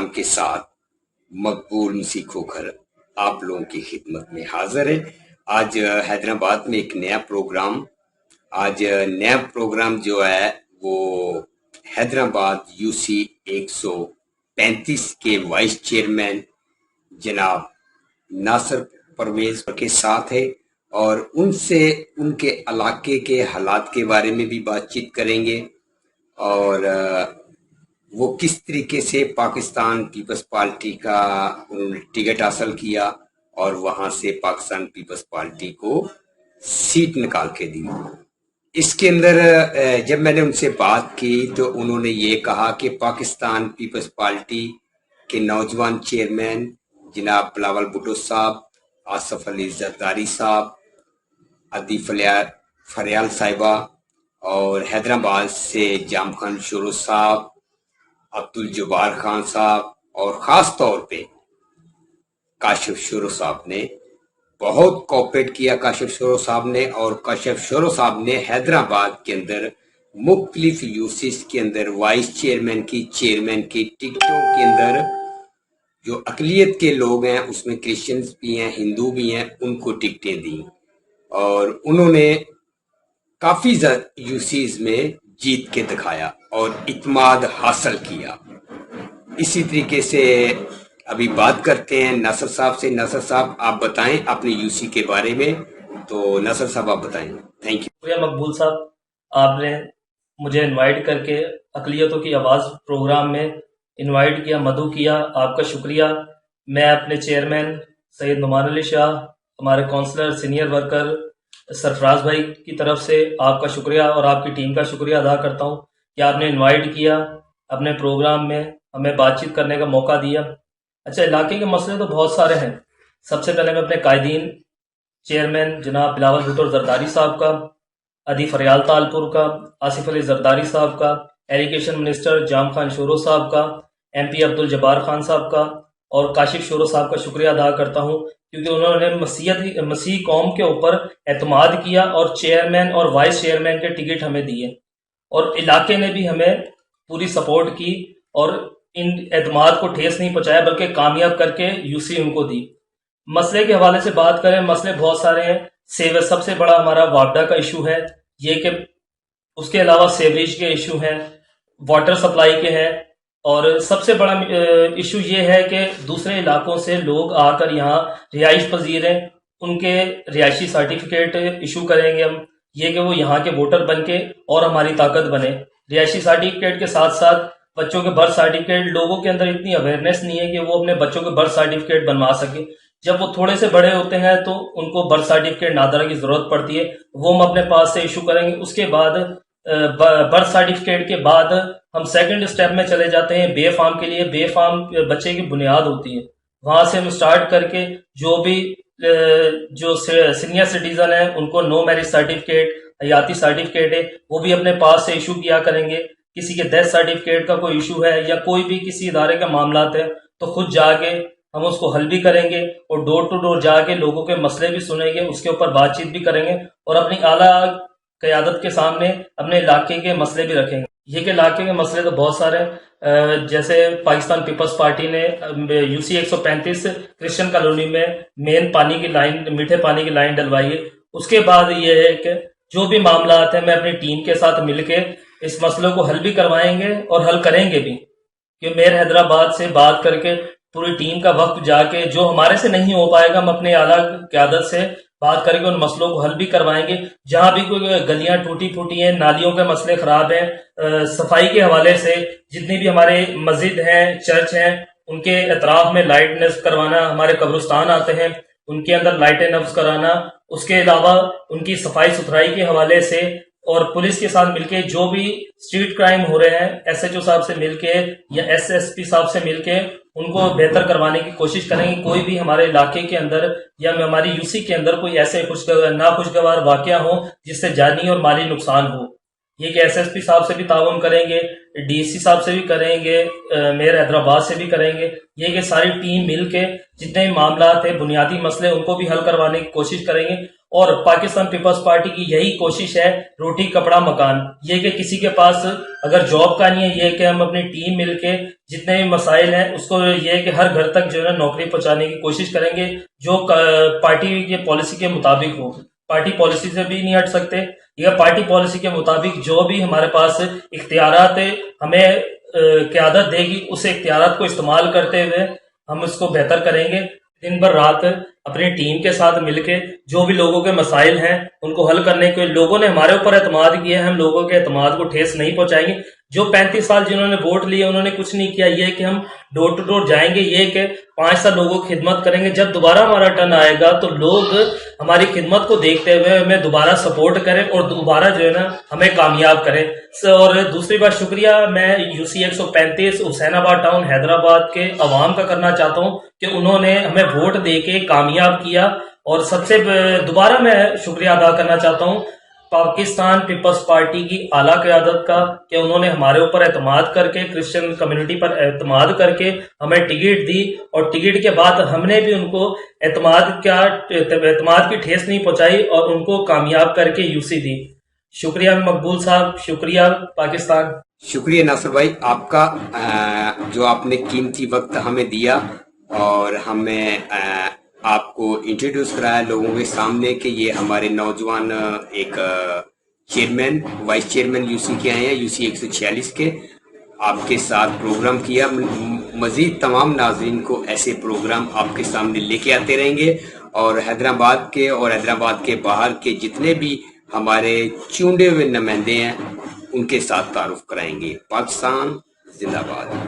Programme के साथ मकबूल मसीह खोखर आप लोगों की खिदमत में हाजिर है। आज हैदराबाद में एक नया प्रोग्राम जो है वो हैदराबाद यूसी 135 के वाइस चेयरमैन जनाब नासिर परवेज के साथ है और उनसे उनके इलाके के हालात के बारे में भी बातचीत करेंगे और वो किस तरीके से पाकिस्तान पीपल्स पार्टी का उन्होंने टिकट हासिल किया और वहां से पाकिस्तान पीपल्स पार्टी को सीट निकाल के दी। इसके अंदर जब मैंने उनसे बात की तो उन्होंने ये कहा कि पाकिस्तान पीपल्स पार्टी के नौजवान चेयरमैन जनाब बिलावल भुट्टो साहब, आसिफ अली जरदारी साहब, अदी फरियाल साहिबा और हैदराबाद से जाम खान शुरू साहब, अब्दुल जब्बार खान साहब और ख़ास तौर पे काशिफ शुरू साहब ने बहुत कोऑपरेट किया। काशिफ शुरू साहब ने और काशिफ शुरू साहब ने हैदराबाद के अंदर मुख्तलिफ यूसीस के अंदर वाइस चेयरमैन की टिकटों के अंदर जो अकलियत के लोग हैं उसमें क्रिश्चियंस भी हैं, हिंदू भी हैं, उनको टिकटें दी और उन्होंने काफ़ी यूसीस में जीत के दिखाया और इत्मीनान हासिल किया। इसी तरीके से अभी बात करते हैं नासिर साहब से। नासिर साहब आप बताएं अपने यूसी के बारे में। तो नासिर साहब आप बताएं। Thank you. शुक्रिया मकबूल साहब, आपने मुझे इनवाइट करके अकलियतों की आवाज़ प्रोग्राम में इनवाइट किया, मदऊ किया, आपका शुक्रिया। मैं अपने चेयरमैन सैयद नुमान अली शाह, हमारे काउंसलर सीनियर वर्कर सरफराज भाई की तरफ से आपका शुक्रिया और आपकी टीम का शुक्रिया अदा करता हूं कि आपने इनवाइट किया, अपने प्रोग्राम में हमें बातचीत करने का मौका दिया। अच्छा, इलाके के मसले तो बहुत सारे हैं। सबसे पहले मैं अपने कायदीन चेयरमैन जनाब बिलावल भुट्टो जरदारी साहब का, अदी फरियाल तालपुर का, आसिफ अली जरदारी साहब का, एजुकेशन मिनिस्टर जाम खान शोरो साहब का, MP अब्दुल जब्बार खान साहब का और काशिफ शोरो साहब का शुक्रिया अदा करता हूं क्योंकि उन्होंने मसीह कौम के ऊपर एतमाद किया और चेयरमैन और वाइस चेयरमैन के टिकट हमें दिए और इलाके ने भी हमें पूरी सपोर्ट की और इन एतमाद को ठेस नहीं पहुंचाया बल्कि कामयाब करके यूसी उनको दी। मसले के हवाले से बात करें, मसले बहुत सारे हैं। सबसे बड़ा हमारा वापडा का इशू है ये कि उसके अलावा सेवरेज के इशू हैं, वाटर सप्लाई के हैं और सबसे बड़ा इशू ये है कि दूसरे इलाकों से लोग आकर यहाँ रिहाइश पजीर हैं, उनके रिहायशी सर्टिफिकेट इशू करेंगे हम, ये कि वो यहाँ के वोटर बन के और हमारी ताकत बने। रिहायशी सर्टिफिकेट के साथ साथ बच्चों के बर्थ सर्टिफिकेट, लोगों के अंदर इतनी अवेयरनेस नहीं है कि वो अपने बच्चों के बर्थ सर्टिफिकेट बनवा सके। जब वो थोड़े से बड़े होते हैं तो उनको बर्थ सर्टिफिकेट नादरा की जरूरत पड़ती है, वो हम अपने पास से इशू करेंगे। उसके बाद बर्थ सर्टिफिकेट के बाद हम सेकंड स्टेप में चले जाते हैं बे फार्म के लिए। बे फार्म बच्चे की बुनियाद होती है, वहां से हम स्टार्ट करके जो भी जो सीनियर सिटीजन है उनको नो मैरिज सर्टिफिकेट, हयाती सर्टिफिकेट है वो भी अपने पास से इशू किया करेंगे। किसी के डेथ सर्टिफिकेट का कोई इशू है या कोई भी किसी इदारे का मामला है तो खुद जाके हम उसको हल भी करेंगे और डोर टू डोर जाके लोगों के मसले भी सुनेंगे, उसके ऊपर बातचीत भी करेंगे और अपनी आला क़यादत के सामने अपने इलाके के मसले भी रखेंगे। ये कि इलाके के मसले तो बहुत सारे हैं, जैसे पाकिस्तान पीपल्स पार्टी ने यूसी 135 क्रिश्चियन कॉलोनी में मेन पानी की लाइन, मीठे पानी की लाइन डलवाई है। उसके बाद ये है कि जो भी मामला आते हैं मैं अपनी टीम के साथ मिलके इस मसलों को हल भी करवाएंगे और हल करेंगे भी, कि मेयर हैदराबाद से बात करके पूरी टीम का वक्त जाके जो हमारे से नहीं हो पाएगा हम अपने आला क़यादत से बात करके उन मसलों को हल भी करवाएंगे। जहां भी कोई गलियां टूटी फूटी हैं, नालियों के मसले खराब हैं, सफाई के हवाले से जितनी भी हमारे मस्जिद हैं, चर्च हैं, उनके अतराफ में लाइट नस्ब करवाना, हमारे कब्रिस्तान आते हैं उनके अंदर लाइटें नस्ब कराना, उसके अलावा उनकी सफाई सुथराई के हवाले से और पुलिस के साथ मिलके जो भी स्ट्रीट क्राइम हो रहे हैं SHO साहब से मिलके या SSP साहब से मिलके उनको बेहतर करवाने की कोशिश करेंगे। कोई भी हमारे इलाके के अंदर या हमारी यूसी के अंदर कोई ऐसे नाखुशगवार वाकया हो जिससे जानी और माली नुकसान हो, ये कि SSP साहब से भी ताउन करेंगे, DC साहब से भी करेंगे, मेयर हैदराबाद से भी करेंगे। ये कि सारी टीम मिल के जितने भी मामला थे, बुनियादी मसले, उनको भी हल करवाने की कोशिश करेंगे اور پاکستان پیپلز پارٹی کی یہی کوشش ہے، روٹی کپڑا مکان، یہ کہ کسی کے پاس اگر جاب کا نہیں ہے، یہ کہ ہم اپنی ٹیم مل کے جتنے بھی مسائل ہیں اس کو یہ ہے کہ ہر گھر تک جو ہے نوکری پہنچانے کی کوشش کریں گے، جو پارٹی کی پالیسی کے مطابق ہو۔ پارٹی پالیسی سے بھی نہیں ہٹ سکتے، یہ پارٹی پالیسی کے مطابق جو بھی ہمارے پاس اختیارات ہمیں قیادت دے گی، اس اختیارات کو استعمال کرتے ہوئے ہم اس کو بہتر کریں گے۔ دن بھر رات اپنی ٹیم کے ساتھ مل کے جو بھی لوگوں کے مسائل ہیں ان کو حل کرنے کے، لوگوں نے ہمارے اوپر اعتماد کیا ہے، ہم لوگوں کے اعتماد کو ٹھیس نہیں پہنچائیں گے۔ جو 35 سال جنہوں نے ووٹ لیے انہوں نے کچھ نہیں کیا، یہ کہ ہم ڈور ٹو ڈور جائیں گے، یہ کہ 5 سال لوگوں کی خدمت کریں گے۔ جب دوبارہ ہمارا ٹرن آئے گا تو لوگ ہماری خدمت کو دیکھتے ہوئے ہمیں دوبارہ سپورٹ کریں اور دوبارہ جو ہے نا ہمیں کامیاب کریں۔ اور دوسری بات شکریہ میں UC 135 حسین آباد ٹاؤن حیدرآباد کے عوام کا کرنا چاہتا ہوں کہ انہوں نے ہمیں ووٹ دے کے کامیاب کیا، اور سب سے دوبارہ میں شکریہ ادا کرنا چاہتا ہوں پاکستان پیپلز پارٹی کی اعلیٰ قیادت کا کہ انہوں نے ہمارے اوپر اعتماد کر کے، کرسچن کمیونٹی پر اعتماد کر کے ہمیں ٹکٹ دی، اور ٹکٹ کے بعد ہم نے بھی ان کو اعتماد کی ٹھیس نہیں پہنچائی اور ان کو کامیاب کر کے UC دی۔ شکریہ مقبول صاحب، شکریہ پاکستان۔ شکریہ ناصر بھائی آپ کا، جو آپ نے قیمتی وقت ہمیں دیا اور ہمیں آپ کو انٹروڈیوس کرایا لوگوں کے سامنے کہ یہ ہمارے نوجوان ایک چیئرمین وائس چیئرمین UC کے آئے ہیں، UC 146 کے، آپ کے ساتھ پروگرام کیا۔ مزید تمام ناظرین کو ایسے پروگرام آپ کے سامنے لے کے آتے رہیں گے، اور حیدرآباد کے اور حیدرآباد کے باہر کے جتنے بھی ہمارے چوندے ہوئے نمائندے ہیں ان کے ساتھ تعارف کرائیں گے۔ پاکستان زندہ باد۔